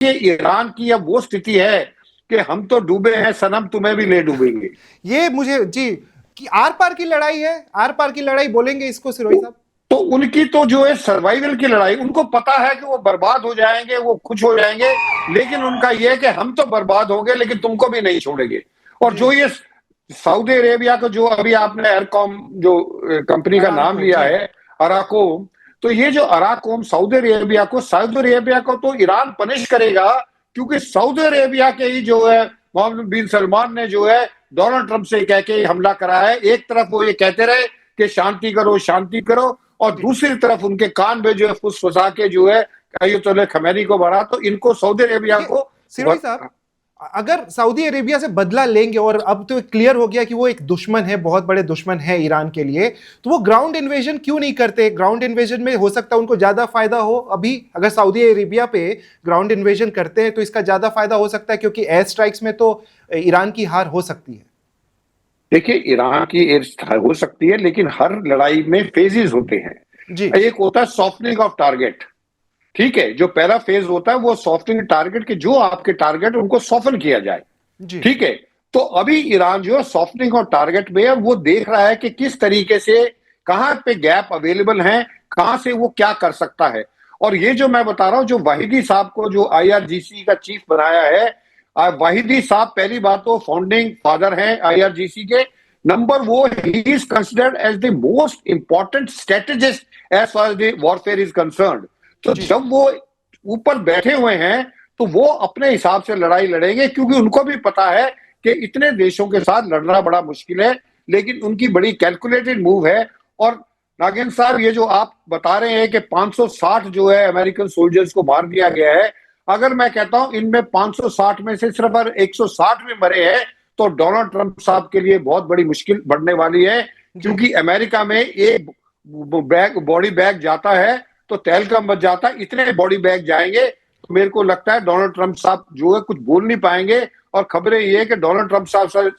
ये ईरान की अब वो स्थिति है कि हम तो डूबे हैं सनम, तुम्हें भी ले डूबेंगे। ये मुझे जी, कि आर पार की लड़ाई है, आर पार की लड़ाई बोलेंगे इसको सिरोही साहब? तो उनकी तो जो है सर्वाइवल की लड़ाई, उनको पता है कि वो बर्बाद हो जाएंगे, वो खुश हो जाएंगे, लेकिन उनका ये है कि हम तो बर्बाद होंगे लेकिन तुमको भी नहीं छोड़ेंगे। और जो ये सऊदी अरेबिया को, जो अभी आपने एयरकॉम जो कंपनी का नाम अरामको लिया जी। है, अराकोम, तो ये जो अराकोम सऊदी अरेबिया को तो ईरान पनिश करेगा, क्योंकि सऊदी अरेबिया के ही जो है मोहम्मद बिन सलमान ने जो है डोनाल्ड ट्रंप से कह के हमला करा है। एक तरफ वो ये कहते रहे कि शांति करो शांति करो, और दूसरी तरफ उनके कान में जो है फुसफुसा के जो है अयतुल्लाह खमैनी को बढ़ा। तो इनको सऊदी अरेबिया को सिरोही साहब, अगर सऊदी अरेबिया से बदला लेंगे, और अब तो क्लियर हो गया कि वो एक दुश्मन है, बहुत बड़े दुश्मन है ईरान के लिए, तो वो ग्राउंड इन्वेजन क्यों नहीं करते? ग्राउंड इन्वेजन में हो सकता है उनको ज्यादा फायदा हो। अभी अगर सऊदी अरेबिया पे ग्राउंड इन्वेजन करते हैं तो इसका ज्यादा फायदा हो सकता है, क्योंकि एयर स्ट्राइक्स में तो ईरान की हार हो सकती है। देखिए, ईरान की एयर हो सकती है, लेकिन हर लड़ाई में फेजेस होते हैं। जी एक होता है सॉफ्टनिंग ऑफ टारगेट, ठीक है, जो पहला फेज होता है वो सॉफ्टनिंग टारगेट के, जो आपके टारगेट उनको सॉफ्टन किया जाए, जी ठीक है। तो अभी ईरान जो है सॉफ्टनिंग और टारगेट में है, वो देख रहा है कि किस तरीके से, कहां पे गैप अवेलेबल है, कहां से वो क्या कर सकता है। और ये जो मैं बता रहा हूं, जो वाहिदी साहब को जो आईआरजीसी का चीफ बनाया है, वाहिदी साहब पहली बात तो फाउंडिंग फादर हैं आईआरजीसी के। नंबर वो, he is considered as the most important strategist as far as the warfare is concerned. तो जब वो ऊपर बैठे हुए हैं तो वो अपने हिसाब से लड़ाई लड़ेंगे, क्योंकि उनको भी पता है कि इतने देशों के साथ लड़ना बड़ा मुश्किल है, लेकिन उनकी बड़ी कैलकुलेटेड मूव है। और नागेंद्र साहब, ये जो आप बता रहे हैं कि 560 जो है अमेरिकन सोल्जर्स को मार दिया गया है, अगर मैं कहता हूं इनमें 560 में से सिर्फ अगर 160 भी मरे हैं, तो डोनाल्ड ट्रंप साहब के लिए बहुत बड़ी मुश्किल बढ़ने वाली है। क्योंकि अमेरिका में एक बॉडी बैग जाता है तो तहलका मच जाता है, इतने बॉडी बैग जाएंगे, तो मेरे को लगता है डोनाल्ड ट्रंप साहब जो है कुछ बोल नहीं पाएंगे। और खबरें ये है कि डोनाल्ड ट्रंप साहब से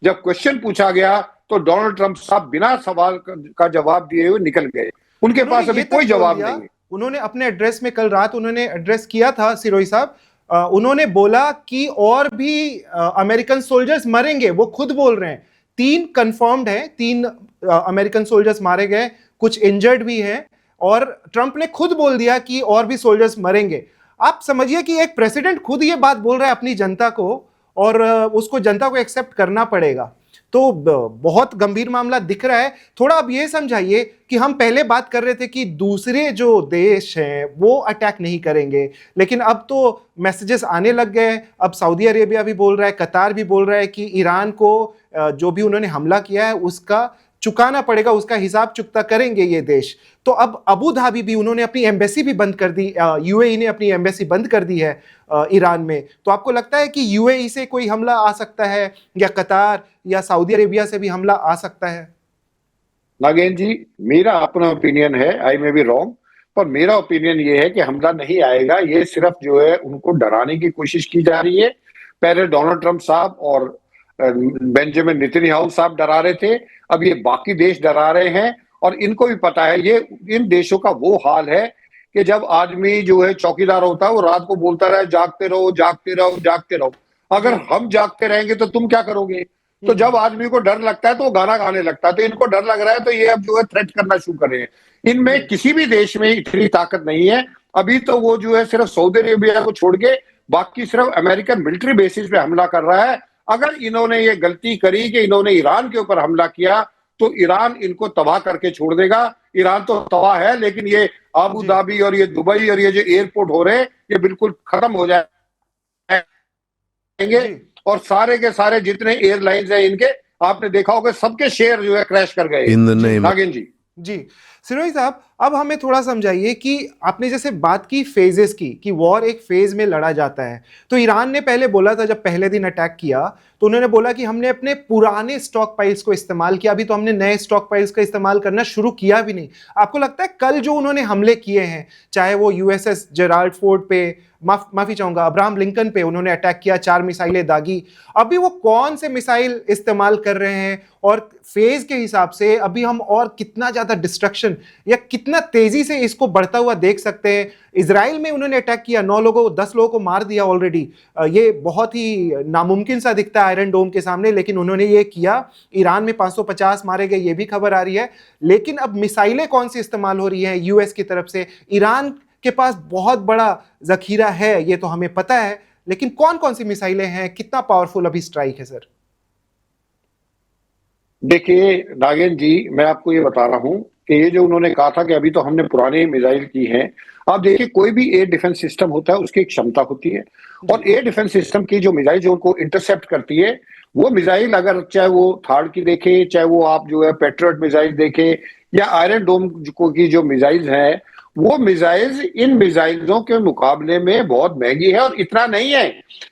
जब क्वेश्चन पूछा गया तो डोनाल्ड ट्रंप साहब बिना सवाल का जवाब दिए हुए निकल गए, उनके पास अभी कोई जवाब नहीं है। उन्होंने अपने एड्रेस में, कल रात उन्होंने एड्रेस किया था सिरोही साहब, उन्होंने बोला कि और भी अमेरिकन सोल्जर्स मरेंगे। वो खुद बोल रहे हैं 3 कंफर्म्ड हैं, 3 अमेरिकन सोल्जर्स मारे गए, कुछ इंजर्ड भी हैं, और ट्रंप ने खुद बोल दिया कि और भी सोल्जर्स मरेंगे। आप समझिए कि एक प्रेसिडेंट खुद ये बात बोल रहा है अपनी जनता को, और उसको जनता को एक्सेप्ट करना पड़ेगा। तो बहुत गंभीर मामला दिख रहा है। थोड़ा अब ये समझाइए कि हम पहले बात कर रहे थे कि दूसरे जो देश हैं वो अटैक नहीं करेंगे, लेकिन अब तो मैसेजेस आने लग गए। अब सऊदी अरेबिया भी बोल रहा है, कतार भी बोल रहा है कि ईरान को जो भी उन्होंने हमला किया है उसका चुकाना पड़ेगा, उसका हिसाब चुकता करेंगे ये देश। तो अब अबू धाबी भी, उन्होंने अपनी एम्बेसी भी बंद कर दी, यूएई ने अपनी एम्बेसी बंद कर दी है ईरान में। तो आपको लगता है कि यूएई से कोई हमला आ सकता है, या कतार या सऊदी अरेबिया से भी हमला आ सकता है? नागेंद्र जी, मेरा अपना ओपिनियन है, आई मे बी रॉन्ग, पर मेरा ओपिनियन ये है कि हमला नहीं आएगा। ये सिर्फ जो है उनको डराने की कोशिश की जा रही है। पहले डोनाल्ड ट्रंप साहब और बेंजामिन नेतन्याहू साहब डरा रहे थे, अब ये बाकी देश डरा रहे हैं। और इनको भी पता है, ये इन देशों का वो हाल है कि जब आदमी जो है चौकीदार होता है, वो रात को बोलता रहे जागते रहो जागते रहो जागते रहो। अगर हम जागते रहेंगे तो तुम क्या करोगे? तो जब आदमी को डर लगता है तो वो गाना गाने लगता है। तो इनको डर लग रहा है, तो ये अब जो है थ्रेट करना शुरू कर रहे हैं। इनमें किसी भी देश में इतनी ताकत नहीं है अभी। तो वो जो है सिर्फ सऊदी अरेबिया को छोड़ के बाकी सिर्फ अमेरिकन मिलिट्री बेसिस पे हमला कर रहा है। अगर इन्होंने ये गलती करी कि इन्होंने ईरान के ऊपर हमला किया, तो ईरान इनको तबाह करके छोड़ देगा। ईरान तो तबाह है, लेकिन ये अबू धाबी और ये दुबई और ये जो एयरपोर्ट हो रहे हैं, ये बिल्कुल खत्म हो जाएंगे। और सारे के सारे जितने एयरलाइंस हैं इनके, आपने देखा होगा सबके शेयर जो है क्रैश कर गए। नागिन जी सिरोही साहब, अब हमें थोड़ा समझाइए कि आपने जैसे बात की फेजेस की, कि वॉर एक फेज में लड़ा जाता है। तो ईरान ने पहले बोला था, जब पहले दिन अटैक किया तो उन्होंने बोला कि हमने अपने पुराने स्टॉक पाइल्स को इस्तेमाल किया, अभी तो हमने नए स्टॉक पाइल्स का इस्तेमाल करना शुरू किया भी नहीं। आपको लगता है कल जो उन्होंने हमले किए हैं, चाहे वो यूएसएस जेराल्ड फोर्ड पे, माफी चाहूंगा, अब्राहम लिंकन पे उन्होंने अटैक किया, 4 मिसाइलें दागी, अभी वो कौन से मिसाइल इस्तेमाल कर रहे हैं, और फेज के हिसाब से अभी हम और कितना ज्यादा डिस्ट्रक्शन या कितना तेजी से इसको बढ़ता हुआ देख सकते हैं? इजराइल में उन्होंने अटैक किया, 10 लोगों को मार दिया ऑलरेडी। ये बहुत ही नामुमकिन सा दिखता है आयरन डोम के सामने, लेकिन उन्होंने ये किया। ईरान में 550 मारे गए, ये भी खबर आ रही है। लेकिन अब मिसाइलें कौन सी इस्तेमाल हो रही है यूएस की तरफ से? ईरान के पास बहुत बड़ा जखीरा है, ये तो हमें पता है, लेकिन कौन कौन सी मिसाइलें हैं, कितना पावरफुल अभी स्ट्राइक है सर? देखिए नागेंद्र जी, मैं आपको ये बता रहा हूं कि ये जो उन्होंने कहा था कि अभी तो हमने पुराने मिसाइल की है। आप देखिए, कोई भी एयर डिफेंस सिस्टम होता है उसकी एक क्षमता होती है, और एयर डिफेंस सिस्टम की जो मिसाइल जो उनको इंटरसेप्ट करती है, वो मिसाइल अगर चाहे वो थार्ड की देखे, चाहे वो आप जो है पेट्रियट मिसाइल देखे, या आयरन डोम की जो मिसाइल है, वो मिसाइल्स इन मिसाइलों के मुकाबले में बहुत महंगी है। और इतना नहीं है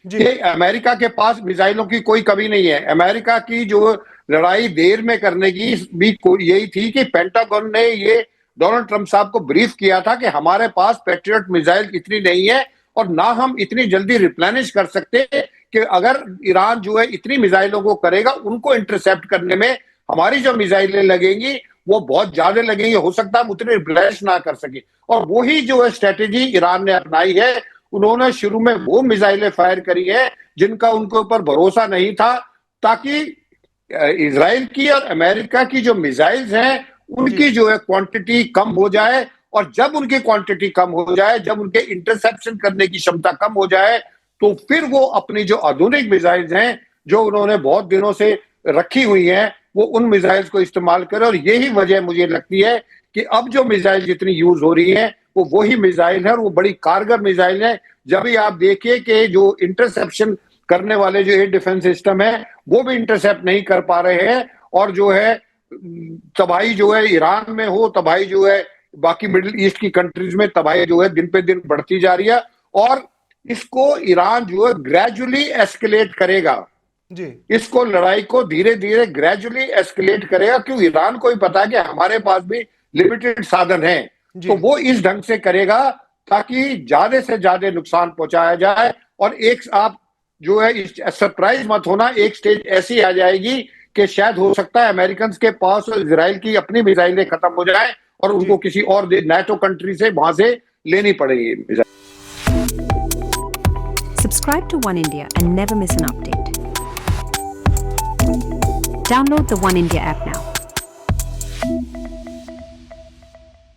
कि अमेरिका के पास मिसाइलों की कोई कमी नहीं है। अमेरिका की जो लड़ाई देर में करने की भी यही थी कि पेंटागन ने ये डोनाल्ड ट्रंप साहब को ब्रीफ किया था कि हमारे पास पेट्रियट मिसाइल इतनी नहीं है, और ना हम इतनी जल्दी रिप्लेनिश कर सकते कि अगर ईरान जो है इतनी मिसाइलों को करेगा, उनको इंटरसेप्ट करने में हमारी जो मिसाइलें लगेंगी वो बहुत ज्यादा लगेंगे, हो सकता है हम उतने रिप्लेनिश ना कर सके। और वही जो है स्ट्रेटेजी ईरान ने अपनाई है। उन्होंने शुरू में वो मिसाइलें फायर करी है जिनका उनके ऊपर भरोसा नहीं था, ताकि इजराइल की और अमेरिका की जो मिसाइल्स हैं उनकी जो है क्वांटिटी कम हो जाए। और जब उनकी क्वांटिटी कम हो जाए, जब उनके इंटरसेप्शन करने की क्षमता कम हो जाए, तो फिर वो अपनी जो आधुनिक मिसाइल्स हैं जो उन्होंने बहुत दिनों से रखी हुई हैं, वो उन मिसाइल्स को इस्तेमाल करे। और यही वजह मुझे लगती है कि अब जो मिसाइल जितनी यूज हो रही है वो वही मिसाइल है, और वो बड़ी कारगर मिसाइल है। जब भी आप देखिए कि जो इंटरसेप्शन करने वाले जो एयर डिफेंस सिस्टम है वो भी इंटरसेप्ट नहीं कर पा रहे हैं, और जो है तबाही जो है ईरान में हो, तबाही जो है बाकी मिडिल ईस्ट की कंट्रीज में, तबाही जो है दिन पे दिन बढ़ती जा रही है। और इसको ईरान जो है ग्रेजुअली एस्केलेट करेगा जी। इसको लड़ाई को धीरे धीरे ग्रेजुअली एस्केलेट करेगा, क्योंकि ईरान को ही पता है कि हमारे पास भी लिमिटेड साधन हैं, तो वो इस ढंग से करेगा ताकि ज्यादा से ज्यादा नुकसान पहुंचाया जाए। और एक आप जो है सरप्राइज मत होना, एक स्टेज ऐसी आ जाएगी कि शायद हो सकता है अमेरिकन के पास और इजराइल की अपनी मिसाइलें खत्म हो जाए और उनको किसी और नाटो कंट्री से वहां से लेनी पड़ेगी। Subscribe to One India and never miss an update. Download the One India app now.